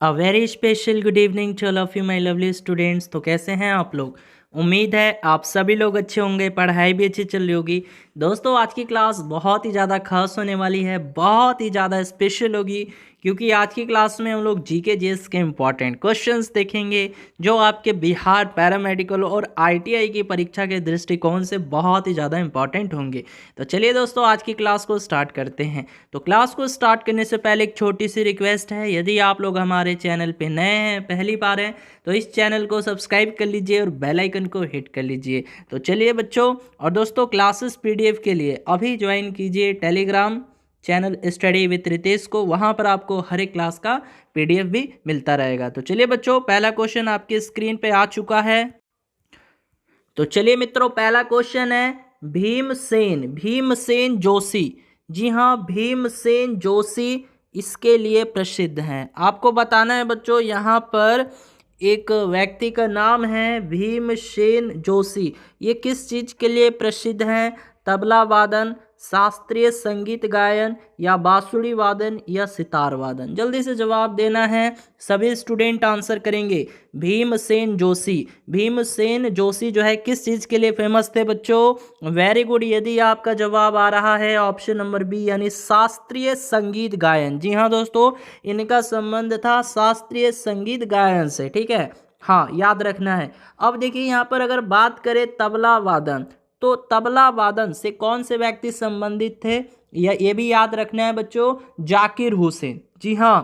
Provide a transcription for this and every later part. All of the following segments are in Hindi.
A very special good evening to all of you my lovely students. तो कैसे हैं आप लोग? उम्मीद है आप सभी लोग अच्छे होंगे, पढ़ाई भी अच्छी चल रही होगी। दोस्तों आज की क्लास बहुत ही ज़्यादा खास होने वाली है, बहुत ही ज़्यादा स्पेशल होगी, क्योंकि आज की क्लास में हम लोग जीके जीएस के इम्पॉर्टेंट क्वेश्चंस देखेंगे जो आपके बिहार पैरामेडिकल और आईटीआई की परीक्षा के दृष्टिकोण से बहुत ही ज़्यादा इंपॉर्टेंट होंगे। तो चलिए दोस्तों आज की क्लास को स्टार्ट करते हैं। तो क्लास को स्टार्ट करने से पहले एक छोटी सी रिक्वेस्ट है, यदि आप लोग हमारे चैनल पे नए हैं, पहली बार हैं, तो इस चैनल को सब्सक्राइब कर लीजिए और बेल आइकन को हिट कर लीजिए। तो चलिए बच्चों और दोस्तों, क्लासेस पीडीएफ के लिए अभी ज्वाइन कीजिए telegram channel study with Ritesh को। वहाँ पर आपको हर एक क्लास का पीडीएफ भी मिलता रहेगा। तो चलिए बच्चों, पहला क्वेश्चन आपके स्क्रीन पे आ चुका है। तो चलिए मित्रों, पहला क्वेश्चन है भीमसेन भीमसेन जोशी। जी हाँ, भीमसेन जोशी इसके लिए प्रसिद्ध हैं। आपको बताना है बच्चों, यहाँ पर एक व्यक्ति का नाम है भीमसेन जोशी। ये किस चीज़ के लिए प्रसिद्ध हैं? तबला वादन, शास्त्रीय संगीत गायन, या बांसुरी वादन, या सितार वादन। जल्दी से जवाब देना है, सभी स्टूडेंट आंसर करेंगे। भीमसेन जोशी, भीमसेन जोशी जो है किस चीज़ के लिए फेमस थे बच्चों? वेरी गुड, यदि आपका जवाब आ रहा है ऑप्शन नंबर बी, यानी शास्त्रीय संगीत गायन। जी हाँ दोस्तों, इनका संबंध था शास्त्रीय संगीत गायन से। ठीक है, हाँ याद रखना है। अब देखिए यहाँ पर अगर बात करें तबला वादन, तो तबला वादन से कौन से व्यक्ति संबंधित थे? या ये भी याद रखना है बच्चों, जाकिर हुसैन। जी हाँ,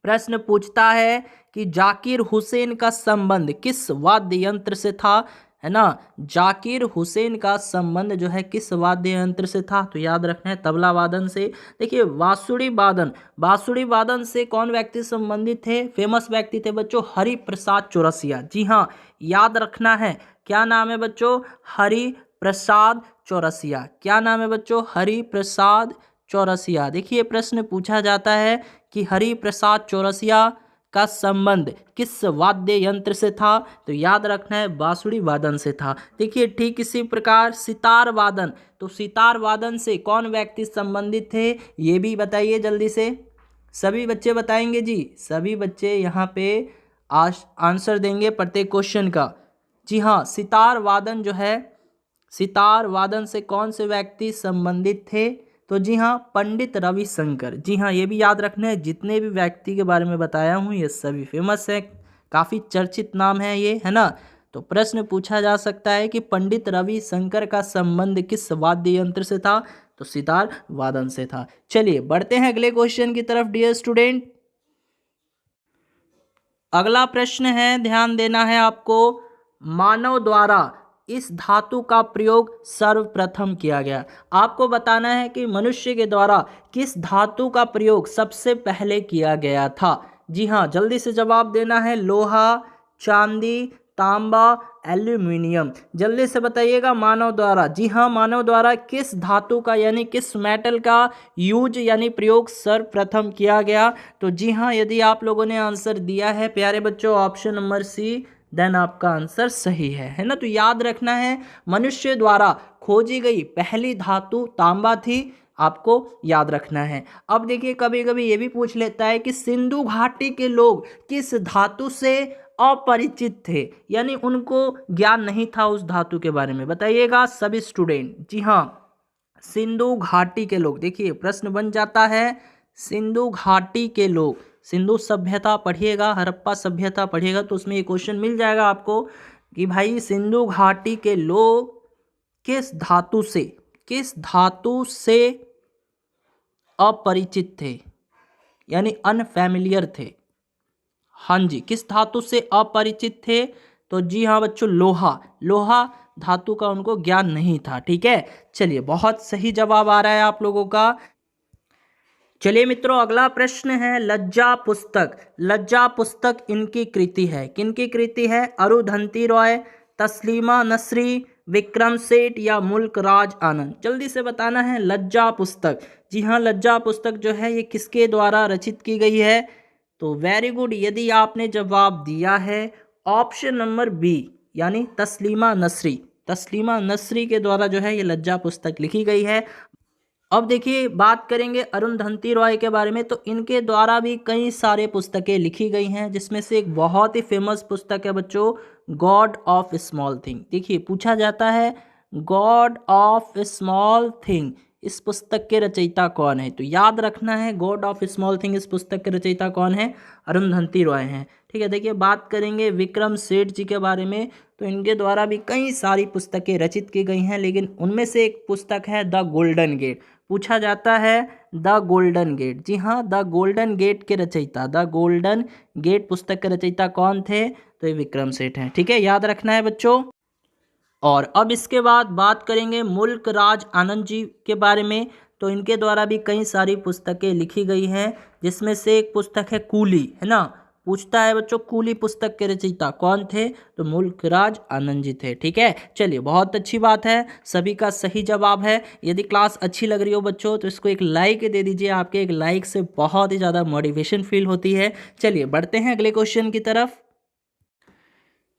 प्रश्न पूछता है कि जाकिर हुसैन का संबंध किस वाद्य यंत्र से था, है ना। जाकिर हुसैन का संबंध जो है किस वाद्य यंत्र से था? तो याद रखना है तबला वादन से। देखिए बांसुरी वादन, बांसुरी वादन से कौन व्यक्ति संबंधित थे? फेमस व्यक्ति थे बच्चों हरि प्रसाद चौरसिया। जी हाँ, याद रखना है, क्या नाम है बच्चों? हरि प्रसाद चौरसिया। क्या नाम है बच्चों? हरि प्रसाद चौरसिया। देखिए प्रश्न पूछा जाता है कि हरि प्रसाद चौरसिया का संबंध किस वाद्य यंत्र से था? तो याद रखना है बांसुरी वादन से था। देखिए ठीक इसी प्रकार सितार वादन, तो सितार वादन से कौन व्यक्ति संबंधित थे? ये भी बताइए जल्दी से। सभी बच्चे बताएंगे जी, सभी बच्चे यहाँ पे आंसर देंगे प्रत्येक क्वेश्चन का। जी हाँ, सितार वादन जो है, सितार वादन से कौन से व्यक्ति संबंधित थे? तो जी हाँ, पंडित रविशंकर। जी हाँ, ये भी याद रखना है, जितने भी व्यक्ति के बारे में बताया हूँ ये सभी फेमस है, काफ़ी चर्चित नाम है ये, है ना। तो प्रश्न पूछा जा सकता है कि पंडित रविशंकर का संबंध किस वाद्य यंत्र से था? तो सितार वादन से था। चलिए बढ़ते हैं अगले क्वेश्चन की तरफ डियर स्टूडेंट। अगला प्रश्न है, ध्यान देना है आपको, मानव द्वारा इस धातु का प्रयोग सर्वप्रथम किया गया। आपको बताना है कि मनुष्य के द्वारा किस धातु का प्रयोग सबसे पहले किया गया था। जी हाँ, जल्दी से जवाब देना है। लोहा, चांदी, तांबा, एल्यूमिनियम। जल्दी से बताइएगा, मानव द्वारा। जी हाँ, मानव द्वारा किस धातु का यानी किस मेटल का यूज यानी प्रयोग सर्वप्रथम किया गया? तो जी हाँ, यदि आप लोगों ने आंसर दिया है प्यारे बच्चों ऑप्शन नंबर सी, देन आपका आंसर सही है ना। तो याद रखना है, मनुष्य द्वारा खोजी गई पहली धातु तांबा थी, आपको याद रखना है। अब देखिए कभी कभी ये भी पूछ लेता है कि सिंधु घाटी के लोग किस धातु से अपरिचित थे, यानी उनको ज्ञान नहीं था उस धातु के बारे में। बताइएगा सभी स्टूडेंट। जी हाँ, सिंधु घाटी के लोग, देखिए प्रश्न बन जाता है, सिंधु घाटी के लोग, सिंधु सभ्यता पढ़िएगा, हड़प्पा सभ्यता पढ़िएगा, तो उसमें ये क्वेश्चन मिल जाएगा आपको कि भाई सिंधु घाटी के लोग किस धातु से, किस धातु से अपरिचित थे, यानी अनफैमिलियर थे। हाँ जी, किस धातु से अपरिचित थे? तो जी हाँ बच्चों, लोहा, लोहा धातु का उनको ज्ञान नहीं था। ठीक है, चलिए बहुत सही जवाब आ रहा है आप लोगों का। चलिए मित्रों, अगला प्रश्न है, लज्जा पुस्तक। लज्जा पुस्तक इनकी कृति है, किनकी कृति है? अरुंधति रॉय, तस्लीमा नसरी, विक्रम सेठ, या मुल्क राज आनंद। जल्दी से बताना है लज्जा पुस्तक। जी हाँ, लज्जा पुस्तक जो है ये किसके द्वारा रचित की गई है? तो वेरी गुड, यदि आपने जवाब दिया है ऑप्शन नंबर बी, यानी तस्लीमा नसरी, तस्लीमा नसरी के द्वारा जो है ये लज्जा पुस्तक लिखी गई है। अब देखिए बात करेंगे अरुंधति रॉय के बारे में। तो इनके द्वारा भी कई सारे पुस्तकें लिखी गई हैं, जिसमें से एक बहुत ही फेमस पुस्तक है बच्चों, गॉड ऑफ स्मॉल थिंग। देखिए पूछा जाता है गॉड ऑफ स्मॉल थिंग इस पुस्तक के रचयिता कौन है, तो याद रखना है गॉड ऑफ स्मॉल थिंग इस पुस्तक के रचयिता कौन है, अरुंधति रॉय हैं। ठीक है, देखिए बात करेंगे विक्रम सेठ जी के बारे में। तो इनके द्वारा भी कई सारी पुस्तकें रचित की गई हैं, लेकिन उनमें से एक पुस्तक है द गोल्डन गेट। पूछा जाता है द गोल्डन गेट, जी हाँ, द गोल्डन गेट के रचयिता, द गोल्डन गेट पुस्तक के रचयिता कौन थे, तो ये विक्रम सेठ हैं। ठीक है, याद रखना है बच्चों। और अब इसके बाद बात करेंगे मुल्क राज आनंद जी के बारे में। तो इनके द्वारा भी कई सारी पुस्तकें लिखी गई हैं, जिसमें से एक पुस्तक है कूली, है ना। पूछता है बच्चों कूली पुस्तक के रचयिता कौन थे, तो मुल्क राज आनंद जी थे। ठीक है, चलिए बहुत अच्छी बात है, सभी का सही जवाब है। यदि क्लास अच्छी लग रही हो बच्चों तो इसको एक लाइक दे दीजिए, आपके एक लाइक से बहुत ही ज़्यादा मोटिवेशन फील होती है। चलिए बढ़ते हैं अगले क्वेश्चन की तरफ।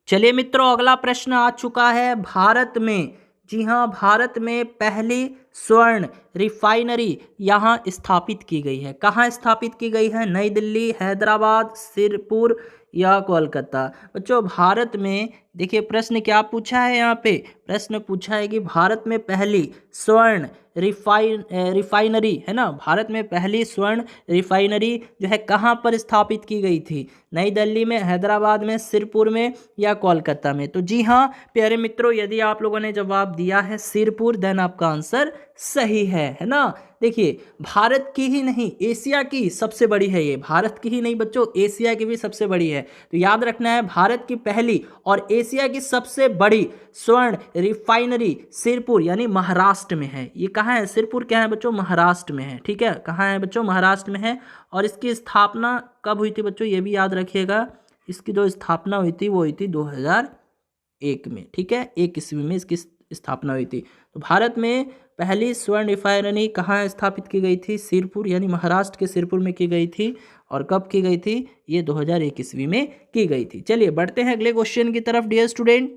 चलिए मित्रों, अगला प्रश्न आ चुका है भारत में, जी हाँ, भारत में पहली स्वर्ण रिफाइनरी यहाँ स्थापित की गई है। कहाँ स्थापित की गई है, नई दिल्ली, हैदराबाद, सिरपुर या कोलकाता। बच्चों भारत में देखिए प्रश्न क्या पूछा है, यहाँ पे प्रश्न पूछा है कि भारत में पहली स्वर्ण रिफाइनरी, है ना, भारत में पहली स्वर्ण रिफाइनरी जो है कहाँ पर स्थापित की गई थी, नई दिल्ली में, हैदराबाद में, सिरपुर में या कोलकाता में। तो जी हाँ प्यारे मित्रों, यदि आप लोगों ने जवाब दिया है सिरपुर, देन आपका आंसर सही है ना। देखिए भारत की ही नहीं एशिया की सबसे बड़ी है ये, भारत की ही नहीं बच्चों एशिया की भी सबसे बड़ी है। तो याद रखना है भारत की पहली और एशिया की सबसे बड़ी स्वर्ण रिफाइनरी सिरपुर यानी महाराष्ट्र में है। ये कहाँ है, सिरपुर क्या है बच्चों, महाराष्ट्र में है। ठीक है, कहाँ है बच्चों, महाराष्ट्र में है। और इसकी स्थापना कब हुई थी बच्चों, ये भी याद रखिएगा, इसकी जो स्थापना हुई थी वो हुई थी 2001 में। ठीक है, 1 ईस्वी में इसकी स्थापना हुई थी। तो भारत में पहली स्वर्ण रिफाइनरी कहाँ स्थापित की गई थी, सिरपुर यानी महाराष्ट्र के सिरपुर में की गई थी। और कब की गई थी, ये 2001 ईस्वी में की गई थी। चलिए बढ़ते हैं अगले क्वेश्चन की तरफ डियर स्टूडेंट।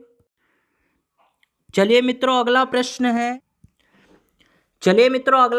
चलिए मित्रों अगला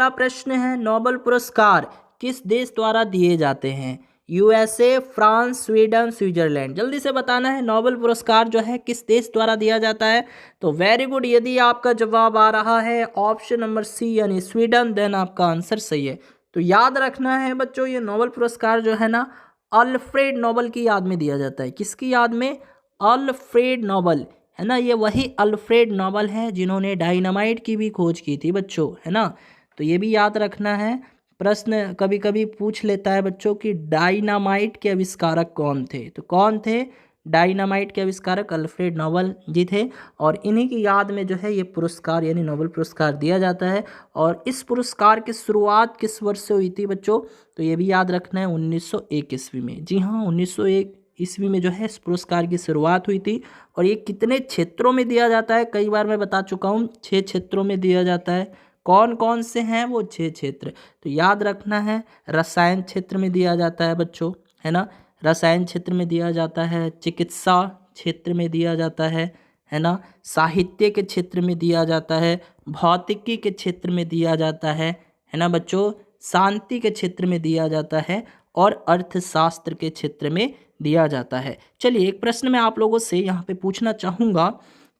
प्रश्न है नोबेल पुरस्कार किस देश द्वारा दिए जाते हैं, यूएसए, फ्रांस, स्वीडन, स्विट्जरलैंड। जल्दी से बताना है नोबेल पुरस्कार जो है किस देश द्वारा दिया जाता है। तो वेरी गुड, यदि आपका जवाब आ रहा है ऑप्शन नंबर सी यानी स्वीडन, देन आपका आंसर सही है। तो याद रखना है बच्चों ये नोबेल पुरस्कार जो है ना अल्फ्रेड नोबेल की याद में दिया जाता है। किसकी याद में, अल्फ्रेड नोबेल, है ना, ये वही अल्फ्रेड नोबेल है जिन्होंने डायनामाइट की भी खोज की थी बच्चों, है ना। तो ये भी याद रखना है, प्रश्न कभी कभी पूछ लेता है बच्चों कि डायनामाइट के आविष्कारक कौन थे। तो कौन थे डायनामाइट के आविष्कारक, अल्फ्रेड नोबेल जी थे। और इन्हीं की याद में जो है ये पुरस्कार यानी नोबेल पुरस्कार दिया जाता है। और इस पुरस्कार की शुरुआत किस वर्ष से हुई थी बच्चों, तो ये भी याद रखना है 1901 ईस्वी में। जी हाँ 1901 ईस्वी में जो है इस पुरस्कार की शुरुआत हुई थी। और ये कितने क्षेत्रों में दिया जाता है, कई बार मैं बता चुका हूँ, 6 क्षेत्रों में दिया जाता है। कौन कौन से हैं वो 6 क्षेत्र, तो याद रखना है रसायन क्षेत्र में दिया जाता है बच्चों, है ना, रसायन क्षेत्र में दिया जाता है, चिकित्सा क्षेत्र में दिया जाता है ना, साहित्य के क्षेत्र में दिया जाता है, भौतिकी के क्षेत्र में दिया जाता है ना बच्चों, शांति के क्षेत्र में दिया जाता है और अर्थशास्त्र के क्षेत्र में दिया जाता है। चलिए एक प्रश्न मैं आप लोगों से यहाँ पे पूछना चाहूँगा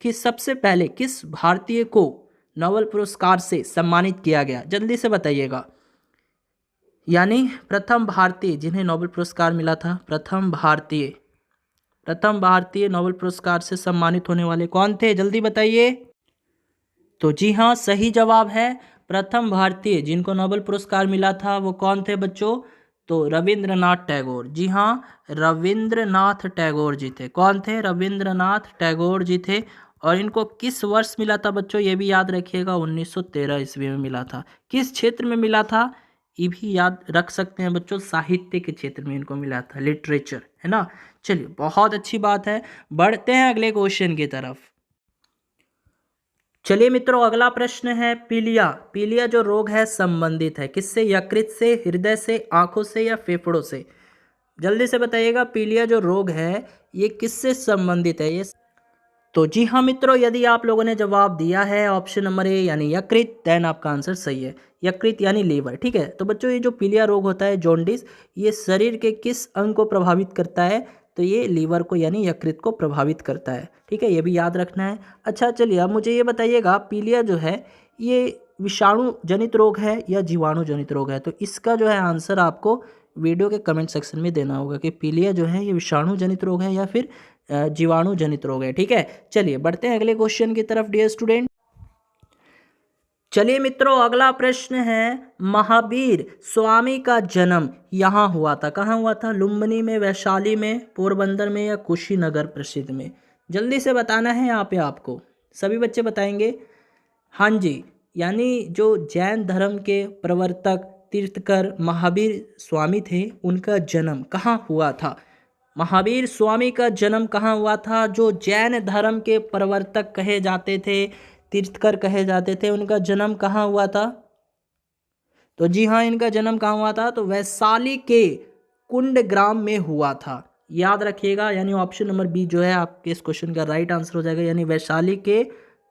कि सबसे पहले किस भारतीय को नोबेल पुरस्कार से सम्मानित किया गया, जल्दी से बताइएगा। यानी प्रथम भारतीय जिन्हें नोबेल पुरस्कार मिला था, प्रथम भारतीय नोबेल पुरस्कार से सम्मानित होने वाले कौन थे, जल्दी बताइए। तो जी हाँ सही जवाब है, प्रथम भारतीय जिनको नोबेल पुरस्कार मिला था वो कौन थे बच्चों, तो रविंद्रनाथ टैगोर। जी हाँ रविंद्रनाथ टैगोर जी थे। कौन थे, रविंद्रनाथ टैगोर जी थे। और इनको किस वर्ष मिला था बच्चों, ये भी याद रखिएगा 1913 ईस्वी में मिला था। किस क्षेत्र में मिला था, ये भी याद रख सकते हैं बच्चों, साहित्य के क्षेत्र में इनको मिला था, लिटरेचर, है ना। चलिए बहुत अच्छी बात है, बढ़ते हैं अगले क्वेश्चन की तरफ। चलिए मित्रों अगला प्रश्न है पीलिया जो रोग है संबंधित है किससे, यकृत से, हृदय से, आंखों से या फेफड़ों से। जल्दी से बताइएगा पीलिया जो रोग है ये किससे संबंधित है, ये तो जी हाँ मित्रों, यदि आप लोगों ने जवाब दिया है ऑप्शन नंबर ए यानी यकृत, देन आपका आंसर सही है। यकृत यानी लीवर, ठीक है। तो बच्चों, ये जो पीलिया रोग होता है जॉन्डिस, ये शरीर के किस अंग को प्रभावित करता है? तो ये लीवर को यानी यकृत को प्रभावित करता है, ठीक है। ये भी याद रखना है। अच्छा चलिए, अब मुझे ये बताइएगा, पीलिया जो है ये विषाणु जनित रोग है या जीवाणु जनित रोग है? तो इसका जो है आंसर आपको वीडियो के कमेंट सेक्शन में देना होगा कि पीलिया जो है ये विषाणु जनित रोग है या फिर जीवाणु जनित रोग है, ठीक है। चलिए बढ़ते हैं अगले क्वेश्चन की तरफ डियर स्टूडेंट। चलिए मित्रों, अगला प्रश्न है, महावीर स्वामी का जन्म यहाँ हुआ था। कहाँ हुआ था? लुम्बिनी में, वैशाली में, पोरबंदर में या कुशीनगर प्रसिद्ध में? जल्दी से बताना है यहाँ पे आपको, सभी बच्चे बताएंगे। हाँ जी, यानी जो जैन धर्म के प्रवर्तक तीर्थकर महावीर स्वामी थे, उनका जन्म कहाँ हुआ था? महावीर स्वामी का जन्म कहाँ हुआ था? जो जैन धर्म के प्रवर्तक कहे जाते थे, तीर्थकर कहे जाते थे, उनका जन्म कहाँ हुआ था? तो जी हाँ, इनका जन्म कहाँ हुआ था? तो वैशाली के कुंडग्राम में हुआ था। याद रखिएगा, यानी ऑप्शन नंबर बी जो है आपके इस क्वेश्चन का राइट आंसर हो जाएगा। यानी वैशाली के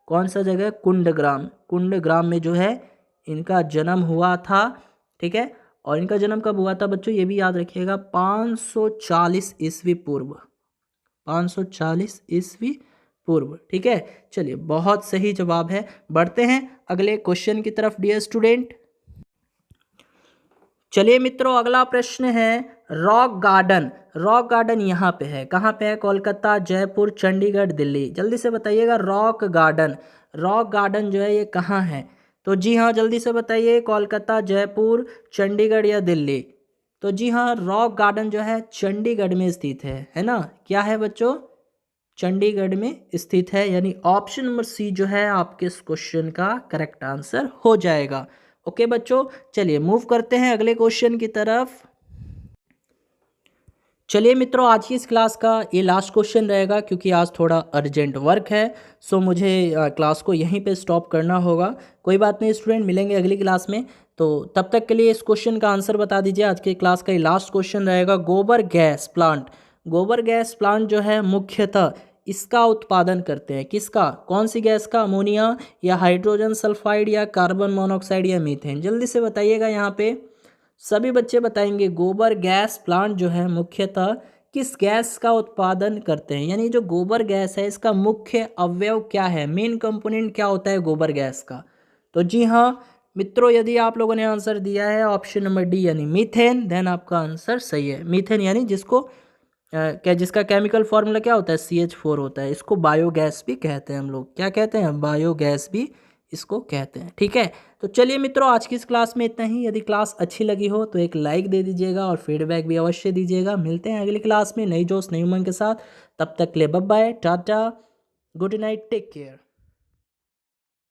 कौन सा जगह? कुंडग्राम। कुंडग्राम में जो है इनका जन्म हुआ था, ठीक है। और इनका जन्म कब हुआ था बच्चों? ये भी याद रखिएगा, 540 ईस्वी पूर्व। 540 ईस्वी पूर्व, ठीक है। चलिए, बहुत सही जवाब है। बढ़ते हैं अगले क्वेश्चन की तरफ डियर स्टूडेंट। चलिए मित्रों, अगला प्रश्न है, रॉक गार्डन। रॉक गार्डन यहाँ पे है, कहाँ पे है? कोलकाता, जयपुर, चंडीगढ़, दिल्ली? जल्दी से बताइएगा, रॉक गार्डन। रॉक गार्डन जो है ये कहाँ है? तो जी हाँ, जल्दी से बताइए, कोलकाता, जयपुर, चंडीगढ़ या दिल्ली? तो जी हाँ, रॉक गार्डन जो है चंडीगढ़ में स्थित है ना? क्या है बच्चों? चंडीगढ़ में स्थित है, यानी ऑप्शन नंबर सी जो है आपके इस क्वेश्चन का करेक्ट आंसर हो जाएगा। ओके बच्चों, चलिए मूव करते हैं अगले क्वेश्चन की तरफ। चलिए मित्रों, आज की इस क्लास का ये लास्ट क्वेश्चन रहेगा, क्योंकि आज थोड़ा अर्जेंट वर्क है, सो मुझे क्लास को यहीं पे स्टॉप करना होगा। कोई बात नहीं स्टूडेंट, मिलेंगे अगली क्लास में। तो तब तक के लिए इस क्वेश्चन का आंसर बता दीजिए। आज की क्लास का ये लास्ट क्वेश्चन रहेगा, गोबर गैस प्लांट। गोबर गैस प्लांट जो है मुख्यतः इसका उत्पादन करते हैं, किसका? कौन सी गैस का? अमोनिया या हाइड्रोजन सल्फाइड या कार्बन मोनोऑक्साइड या मीथेन? जल्दी से बताइएगा, यहाँ पे सभी बच्चे बताएंगे। गोबर गैस प्लांट जो है मुख्यतः किस गैस का उत्पादन करते हैं? यानी जो गोबर गैस है इसका मुख्य अवयव क्या है? मेन कंपोनेंट क्या होता है गोबर गैस का? तो जी हाँ मित्रों, यदि आप लोगों ने आंसर दिया है ऑप्शन नंबर डी यानी मीथेन, देन आपका आंसर सही है। मीथेन यानी जिसको क्या, जिसका केमिकल फॉर्मूला क्या होता है? CH4 होता है। इसको बायोगैस भी कहते हैं हम लोग। क्या कहते हैं? बायोगैस भी इसको कहते हैं, ठीक है। तो चलिए मित्रों, आज की इस क्लास में इतना ही। यदि क्लास अच्छी लगी हो तो एक लाइक दे दीजिएगा और फीडबैक भी अवश्य दीजिएगा। मिलते हैं अगली क्लास में नई जोश नई उमंग के साथ। तब तक के लिए bye bye, tata, good night, take care.